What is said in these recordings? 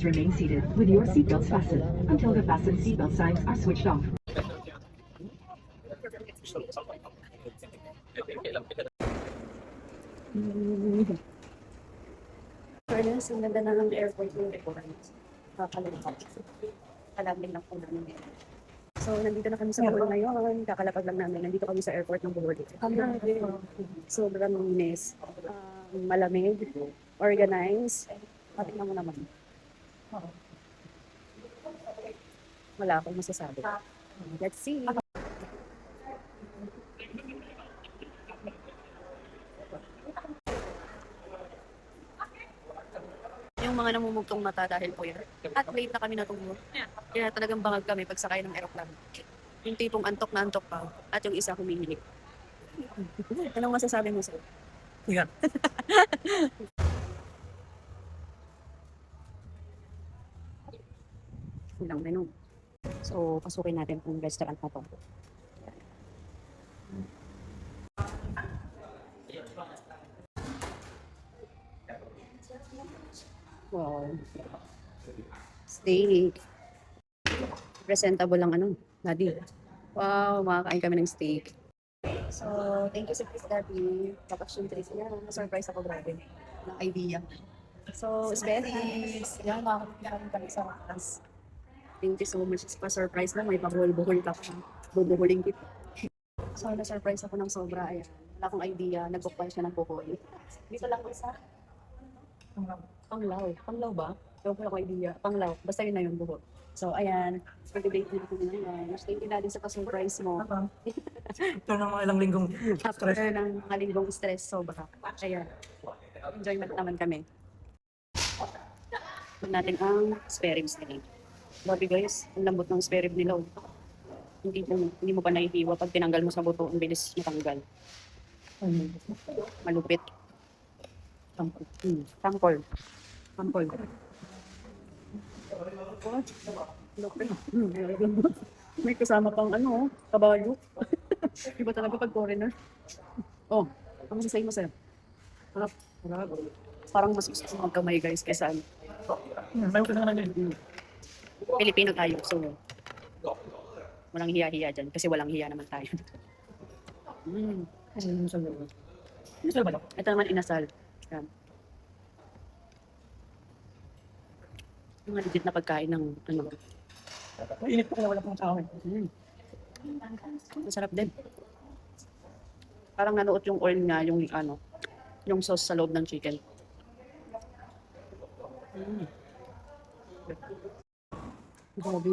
Remain seated with your seatbelts fastened until the fasten seatbelt signs are switched off. Fairness, ang ganda na ng airport yung requirements. Kakalapag. Kalabing lang po namin. So, nandito na kami sa Bohol ngayon. Kakalapag lang namin. Nandito kami sa airport ng Bohol. Sobrang linis. Malamig. Organized. Patingnan mo naman. Wala akong masasabi. Let's see. Yung mga namumugtong mata dahil po yan. At late na kami natulog. Kaya talagang bangag kami pag sakay ng aeroplano. Yung tipong antok na antok pa at yung isa humihilig. Anong masasabi mo sir? Ingat. Ilang menu. So, pasukin natin kung restaurant na to. Wow. Steak. Presentable lang ano, Daddy. Wow, makakain kami ng steak. So, thank you so much, Daddy. Tapos yung trees niya, na-surprise ako grabe. Ng idea. So, Spenny's. Yan, makakain kami sa wakas. Thank you so much. Pa-surprise na, may pabuhol-buhol ka pa. Bubuhuling kita. So, na-surprise ako ng sobra. Ayan. Wala akong idea. Nag-book pa siya ng buhol. Dito lang ko isa. Panglaw. Panglaw ba? Ewan ko lang akong idea. Panglaw. Basta yun na yun, buhol. So, ayan. Pag-debate na ako ngayon. Thank you na din sa pa-surprise mo. Ito ng mga ilang linggong After ng mga linggong stress, sobra. Ayan. Enjoyment naman kami. Tignan natin ang spare ribs nila. Grabe guys, ang lambot ng spare rib nila. Hindi mo pa nahihiwa pag tinanggal mo sa buto, ang bilis matanggal. Malupit. Tangkol. Tangkol. Tangkol. May kasama pang ano, kabayo. Iba talaga pag foreigner. Oh, ano masasay mo sir? Harap. Harap. Parang mas gusto ko magkamay guys kaysa ano. may utos na lang. Pilipino tayo, so walang hiya-hiya dyan kasi walang hiya naman tayo. Inasal ba ito? Ito naman inasal. Yan. Yung mga legit na pagkain ng ano. Mainit pa kaya wala pang tao. Masarap din. Parang nanuot yung oil nga, yung ano, yung sauce sa loob ng chicken. Grabe.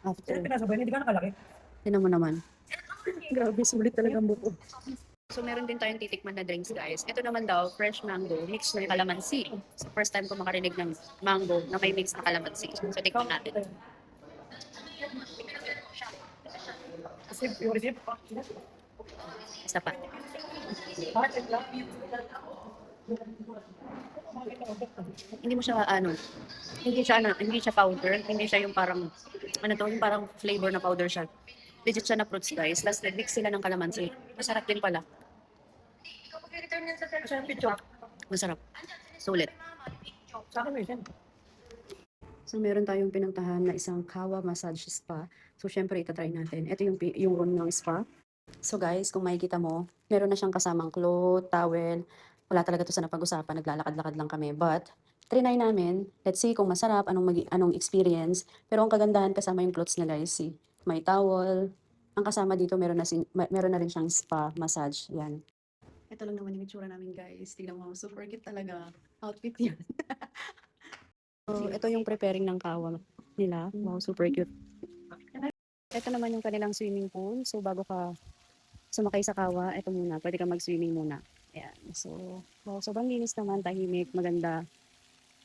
After. Pinasabay, hindi ka nakalaki. Tinan mo naman. Grabe, sulit talagang buko. So, meron din tayong titikman na drinks, guys. Ito naman daw, fresh mango, mixed ng calamansi. So, first time ko makarinig ng mango na may mix na calamansi. So, tikman natin. Yung receipt. Isa pa. Hindi mo siya, ano, hindi siya powder. Hindi siya yung parang, ano to, yung parang flavor na powder siya. Legit siya na fruits, guys. Last, nag-mix sila ng calamansi. Masarap din pala. Masarap. Sulit. Sa akin may sen. So, meron tayong pinuntahan na isang Kawa Massage Spa. So, syempre, itatry natin. Ito yung room ng spa. So, guys, kung makikita mo, meron na siyang kasamang cloth, towel. Wala talaga to sa napag-usapan. Naglalakad-lakad lang kami. But, trinay namin. Let's see kung masarap, anong experience. Pero ang kagandahan kasama yung clothes na guys. See, may towel. Ang kasama dito, meron na rin siyang spa massage. Yan. Ito lang naman yung itsura namin guys. Tingnan mo, super cute talaga. Outfit yan. So, ito yung preparing ng kawa nila. Wow, super cute. Ito naman yung kanilang swimming pool. So, bago ka sumakay sa kawa, ito muna. Pwede ka mag-swimming muna. Ayan. So, sobrang linis naman, tahimik, maganda.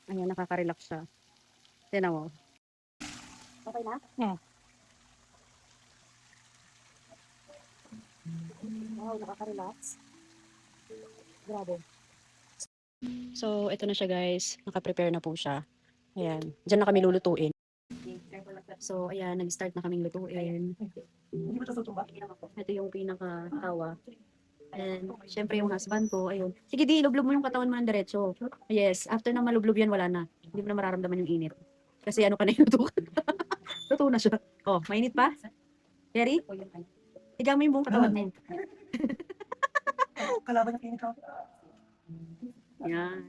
Ayan, nakaka-relax siya. Tignan mo. Okay na? Hmm. Wow, nakaka-relax. Grabe. So, ito na siya guys. Naka-prepare na po siya. Ayan. Diyan na kami lulutuin. So, ayan. Nag-start na kaming lutuin. Hindi ba ito sutumba? Ito yung pinaka-kawa. And, syempre yung husband ko, ayun. Sige di, lublob mo yung katawan mo ng diretso. Yes, after na malublob yan, wala na. Hindi mo na mararamdaman yung init. Kasi ano ka na yung luto. Luto na siya. Oh, mainit pa? Terry? Higa mo yung buong katawan mo. Kalaban ng init ako. Yan.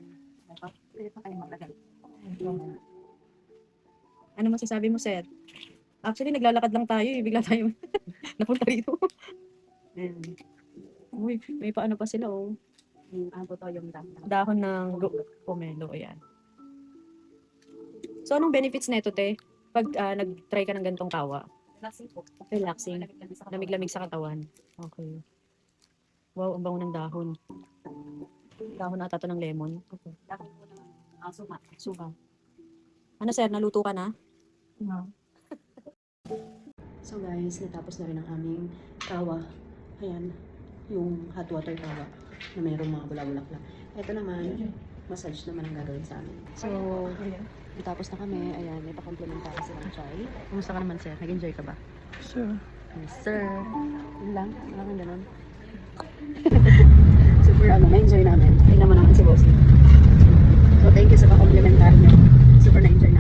Ano masasabi mo, sir? Actually, naglalakad lang tayo eh. Bigla tayo napunta rito. Ayan. Uy, may paano pa sila oh. Ano to yung dahon ng pomelo, ayan. So, anong benefits nito, te? Pag nag-try ka ng gantong kawa? Relaxing po. Relaxing. Lamig-lamig sa katawan. Okay. Wow, ang bango ng dahon. Dahon ata to ng lemon. Okay. Dahon po ng suma. Suka. Ano sir, naluto ka na? No. So guys, natapos na rin ang aming kawa. Ayan, yung hot water kawa na mayroong mga bula-bulaklak. Ito naman, massage naman ang gagawin sa amin. So, natapos na kami. Ayan, may pa-complementary silang chai. Kumusta ka naman sir? Nag-enjoy ka ba? Sure. Yes sir. Yun lang, walang ganun. Super na-enjoy namin. Tingnan mo naman si boss. So, thank you sa pa-complementary nyo. Super na-enjoy